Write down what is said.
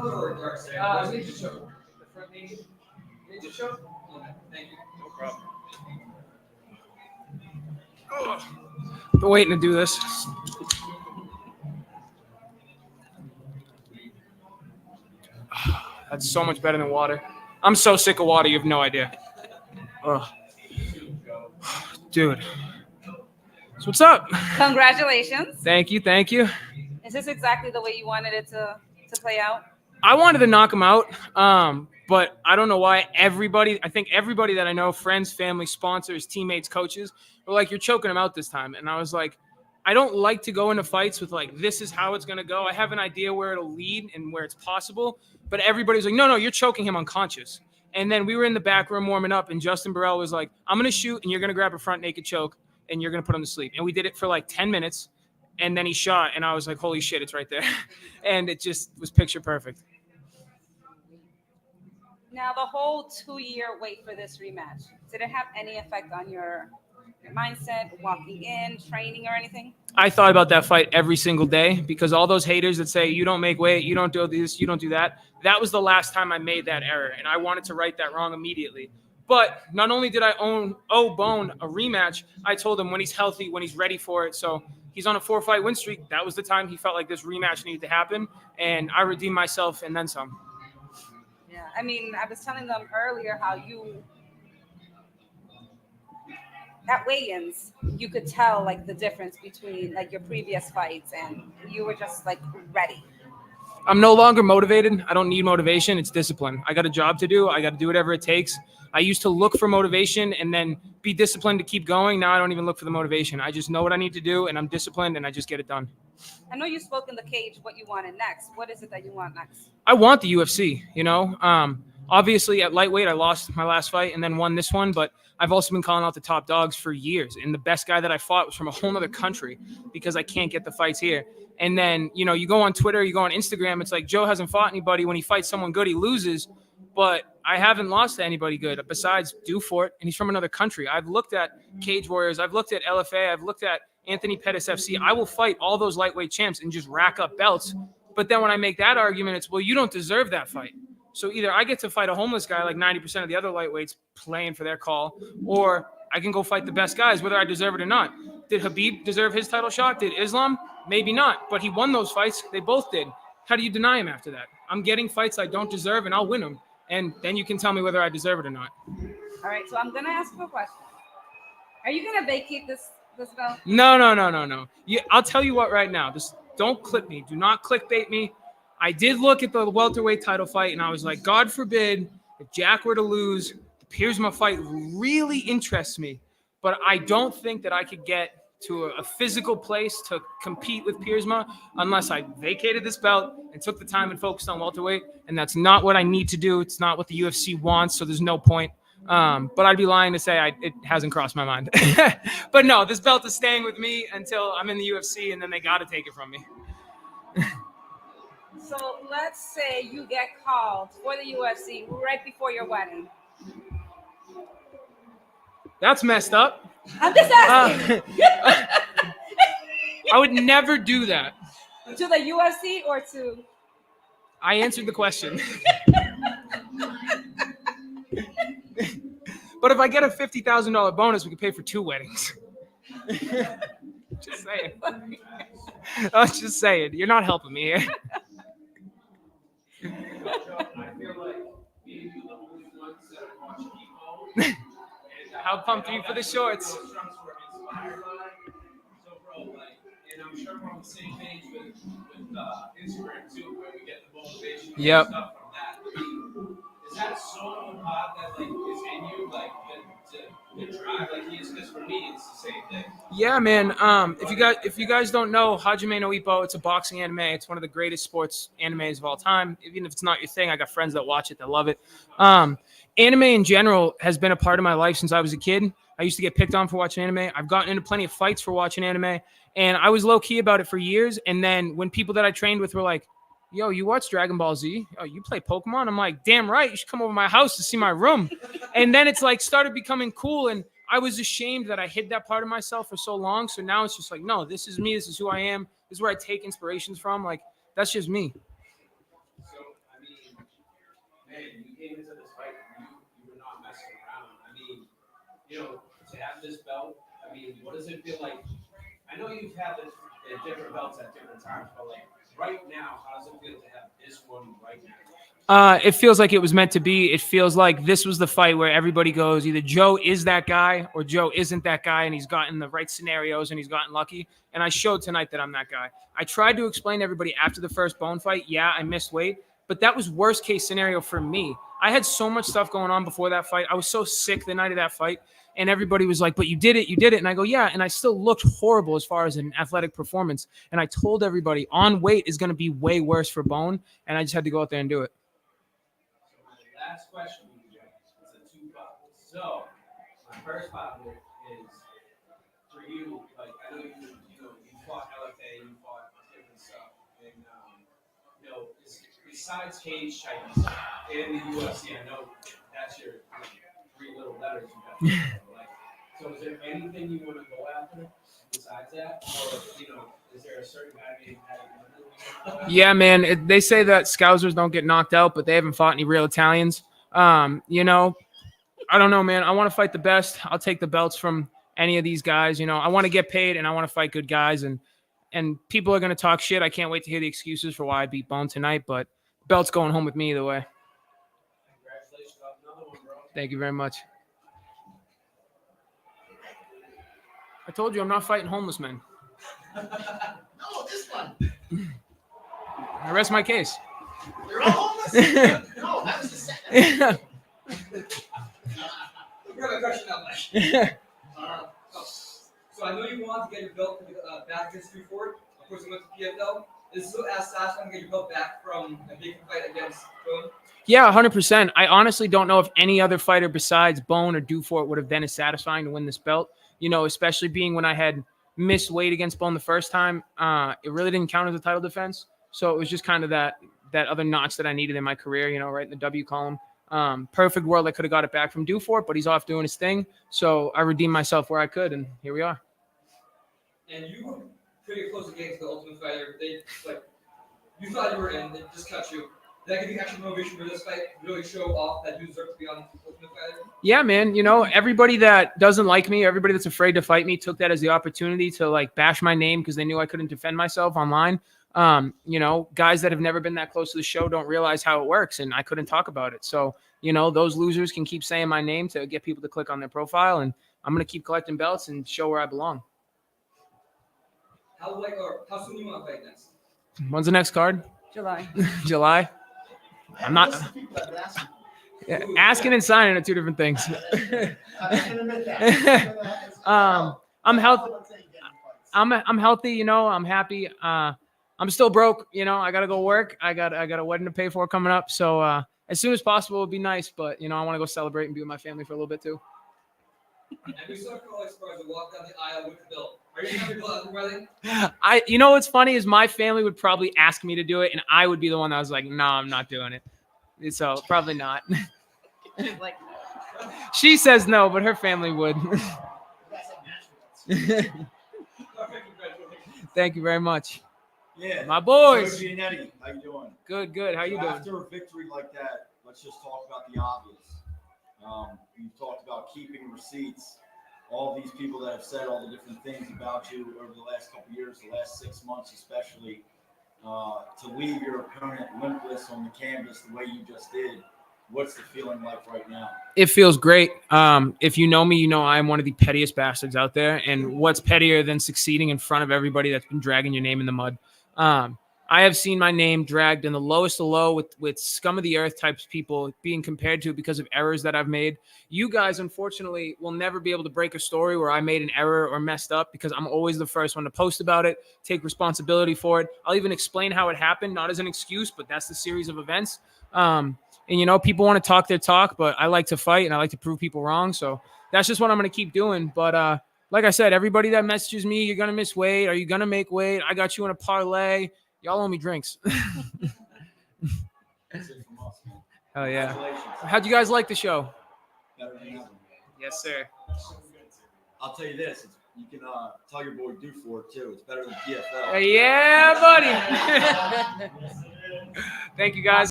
Ninja choke. The front ninja choke? Okay, thank you. No problem. Been waiting to do this. That's so much better than water. I'm so sick of water, you have no idea. Ugh. Dude. So what's up? Congratulations. Thank you, thank you. Is this exactly the way you wanted it to play out? I wanted to knock him out, but I don't know why I think everybody that I know, friends, family, sponsors, teammates, coaches, were like, you're choking him out this time. And I was like, I don't like to go into fights with like, this is how it's going to go. I have an idea where it'll lead and where it's possible. But everybody's like, no, you're choking him unconscious. And then we were in the back room warming up, and Justin Burrell was like, I'm going to shoot, and you're going to grab a front naked choke, and you're going to put him to sleep. And we did it for like 10 minutes. And then he shot, and I was like, holy shit, it's right there. And it just was picture perfect. Now, the whole 2-year wait for this rematch, did it have any effect on your mindset, walking in, training, or anything? I thought about that fight every single day because all those haters that say, you don't make weight, you don't do this, you don't do that, that was the last time I made that error, and I wanted to right that wrong immediately. But not only did I owe Bohn a rematch, I told him when he's healthy, when he's ready for it. So he's on a 4-fight win streak. That was the time he felt like this rematch needed to happen, and I redeemed myself and then some. Yeah, I mean, I was telling them earlier how you, at weigh-ins, you could tell like the difference between like your previous fights, and you were just like ready. I'm no longer motivated. I don't need motivation. It's discipline. I got a job to do. I got to do whatever it takes. I used to look for motivation and then be disciplined to keep going. Now I don't even look for the motivation. I just know what I need to do, and I'm disciplined, and I just get it done. I know you spoke in the cage what you wanted next. What is it that you want next? I want the UFC, Obviously, at lightweight, I lost my last fight and then won this one, but I've also been calling out the top dogs for years. And the best guy that I fought was from a whole other country because I can't get the fights here. And then, you go on Twitter, you go on Instagram, it's like Joe hasn't fought anybody. When he fights someone good, he loses. But I haven't lost to anybody good besides Dufort, and he's from another country. I've looked at Cage Warriors. I've looked at LFA. I've looked at Anthony Pettis FC. I will fight all those lightweight champs and just rack up belts. But then when I make that argument, it's, well, you don't deserve that fight. So either I get to fight a homeless guy like 90% of the other lightweights playing for their call, or I can go fight the best guys, whether I deserve it or not. Did Khabib deserve his title shot? Did Islam? Maybe not. But he won those fights. They both did. How do you deny him after that? I'm getting fights I don't deserve, and I'll win them. And then you can tell me whether I deserve it or not. All right, so I'm going to ask you a question. Are you going to vacate this belt? No. I'll tell you what right now. Just don't clip me. Do not clickbait me. I did look at the welterweight title fight, and I was like, God forbid, if Jack were to lose, the Piersma fight really interests me. But I don't think that I could get to a physical place to compete with Piersma unless I vacated this belt and took the time and focused on welterweight. And that's not what I need to do. It's not what the UFC wants, so there's no point. But I'd be lying to say it hasn't crossed my mind. But no, this belt is staying with me until I'm in the UFC, and then they got to take it from me. So let's say you get called for the UFC right before your wedding. That's messed up. I'm just asking. I would never do that. To the UFC or to? I answered the question. But if I get a $50,000 bonus, we can pay for 2 weddings. Just saying. I was just saying. You're not helping me here. I feel like maybe you're the only ones that are watching people. How pumped are you for the shorts? So, bro, and I'm sure we're on the same page with Instagram too, where we get the motivation and stuff from that. Is that so hot that is in you, the drive like he is? Because for me, it's the same thing. Yeah, man. If you guys don't know, Hajime no Ippo, it's a boxing anime. It's one of the greatest sports animes of all time. Even if it's not your thing, I got friends that watch it that love it. Anime in general has been a part of my life since I was a kid. I used to get picked on for watching anime. I've gotten into plenty of fights for watching anime, and I was low key about it for years. And then when people that I trained with were like, yo, you watch Dragon Ball Z? Oh, you play Pokemon? I'm like, damn right. You should come over to my house to see my room. And then it's like started becoming cool. And I was ashamed that I hid that part of myself for so long. So now it's just like, no, this is me. This is who I am. This is where I take inspirations from. Like, that's just me. So man, you came into this fight, you were not messing around. I mean, to have this belt, I mean, what does it feel like? I know you've had this different belts at different times, but like right now, how does it feel to have this one right now? It feels like it was meant to be. It feels like this was the fight where everybody goes, either Joe is that guy or Joe isn't that guy, and he's gotten the right scenarios and he's gotten lucky. And I showed tonight that I'm that guy. I tried to explain to everybody after the first Bohn fight, yeah, I missed weight, but that was worst case scenario for me. I had so much stuff going on before that fight. I was so sick the night of that fight. And everybody was like, but you did it, you did it. And I go, yeah. And I still looked horrible as far as an athletic performance. And I told everybody on weight is going to be way worse for Bohn. And I just had to go out there and do it. Last question, it's a two-part. So, my first part is for you. Like, I know you fought LFA, you fought different stuff, and besides cage Chinese and the UFC, I know that's your three little letters you got. Like, so, is there anything you want to go after besides that, or is there a certain guy named Patty? Yeah, man. They say that Scousers don't get knocked out, but they haven't fought any real Italians. I don't know, man. I want to fight the best. I'll take the belts from any of these guys. I want to get paid and I want to fight good guys. And people are going to talk shit. I can't wait to hear the excuses for why I beat Bohn tonight, but belt's going home with me either way. Congratulations on another one, bro. Thank you very much. I told you I'm not fighting homeless men. No, this one. I rest my case. You're all homeless? No, that was the second. We have a question now, Mike. So I know you want to get your belt back against 3-4. Of course, you went to PFL. Is it so as satisfying to get your belt back from a big fight against Bohn? Yeah, 100%. I honestly don't know if any other fighter besides Bohn or Dufort would have been as satisfying to win this belt. Especially being when I had missed weight against Bohn the first time. It really didn't count as a title defense. So it was just kind of that other notch that I needed in my career, right in the W column. Perfect world. I could have got it back from Dufort, but he's off doing his thing. So I redeemed myself where I could, and here we are. And you were pretty close against the Ultimate Fighter. You thought you were in, they just cut you. Did that give you extra motivation for this fight? Really show off that you deserve to be on Ultimate Fighter? Yeah, man. Everybody that doesn't like me, everybody that's afraid to fight me took that as the opportunity to bash my name because they knew I couldn't defend myself online. Guys that have never been that close to the show don't realize how it works, and I couldn't talk about it. So, those losers can keep saying my name to get people to click on their profile, and I'm going to keep collecting belts and show where I belong. How soon do you want to fight next? When's the next card? July. July. I'm not. Yeah, asking and signing are two different things. I can admit that. I'm healthy. I'm healthy. I'm happy. I'm still broke. I gotta go work. I got a wedding to pay for coming up. So as soon as possible would be nice. But I want to go celebrate and be with my family for a little bit too. And we saw Carl Esparza walk down the aisle with the belt. Are you gonna have your belt at the wedding? What's funny is my family would probably ask me to do it, and I would be the one that was like, no, I'm not doing it. So probably not. Like, She says no, but her family would. Thank you very much. Yeah. My boys. So Giannetti, how you doing? Good. How you doing? After a victory like that, let's just talk about the obvious. You talked about keeping receipts. All these people that have said all the different things about you over the last couple of years, the last 6 months especially, to leave your opponent limpless on the canvas the way you just did. What's the feeling like right now? It feels great. If you know me, you know I'm one of the pettiest bastards out there. And what's pettier than succeeding in front of everybody that's been dragging your name in the mud? I have seen my name dragged in the lowest of low with scum of the earth types people being compared to because of errors that I've made. You guys, unfortunately, will never be able to break a story where I made an error or messed up because I'm always the first one to post about it, take responsibility for it. I'll even explain how it happened, not as an excuse, but that's the series of events. And, people want to talk their talk, but I like to fight and I like to prove people wrong. So that's just what I'm going to keep doing. But like I said, everybody that messages me, you're going to miss weight. Are you going to make weight? I got you in a parlay. Y'all owe me drinks. That's it from us, man. Oh, yeah. Congratulations. How'd you guys like the show? Better than ever. Yes, sir. I'll tell you this. You can tell your boy Dufort too. It's better than PFL. Yeah, buddy. Thank you, guys.